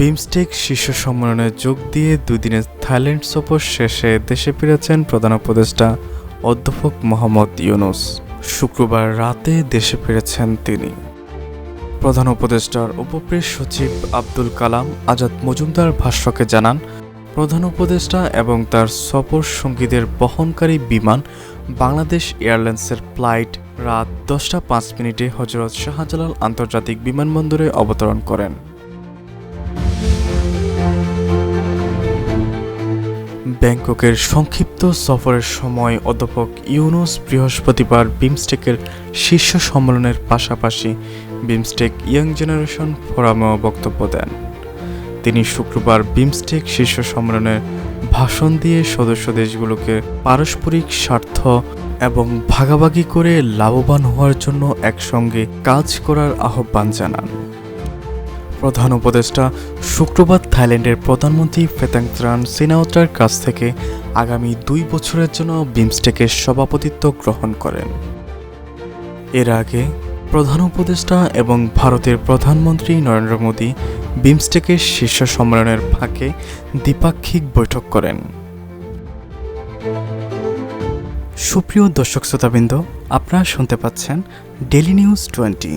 বিমস্টেক শীর্ষ সম্মেলনে যোগ দিয়ে 2 দিনের থাইল্যান্ড সফর শেষে দেশে ফিরেছেন প্রধান উপদেষ্টা অধ্যাপক মোহাম্মদ ইউনূস। শুক্রবার রাতে দেশে ফিরেছেন তিনি। প্রধান উপদেষ্টার উপপ্রেস সচিব আব্দুল কালাম আজাদ মজুমদার ভাষ্যকে জানান, প্রধান উপদেষ্টা এবং তার সফর সঙ্গীদের বহনকারী বিমান বাংলাদেশ এয়ারলাইন্সের ফ্লাইট রাত 10টা 5 মিনিটে হজরত শাহজালাল আন্তর্জাতিক বিমানবন্দরে অবতরণ করেন। ব্যাংককের সংক্ষিপ্ত সফরের সময় অধ্যাপক ইউনূস বৃহস্পতিবার বিমস্টেকের শীর্ষ সম্মেলনের পাশাপাশি বিমস্টেক ইয়াং জেনারেশন ফোরামেও বক্তব্য দেন। তিনি শুক্রবার বিমস্টেক শীর্ষ সম্মেলনের ভাষণ দিয়ে সদস্য দেশগুলোকে পারস্পরিক স্বার্থ এবং ভাগাভাগি করে লাভবান হওয়ার জন্য একসঙ্গে কাজ করার আহ্বান জানান। প্রধান উপদেষ্টা শুক্রবার থাইল্যান্ডের প্রধানমন্ত্রী ফেতাংত্রান সিনাওয়াত্রার কাছ থেকে আগামী 2 বছরের জন্য বিমস্টেকের সভাপতিত্ব গ্রহণ করেন। এর আগে প্রধান উপদেষ্টা এবং ভারতের প্রধানমন্ত্রী নরেন্দ্র মোদী বিমস্টেকের শীর্ষ সম্মেলনের ফাঁকে দ্বিপাক্ষিক বৈঠক করেন। সুপ্রিয় দর্শক শ্রোতাবৃন্দ, আপনারা শুনতে পাচ্ছেন ডেইলি নিউজ 20।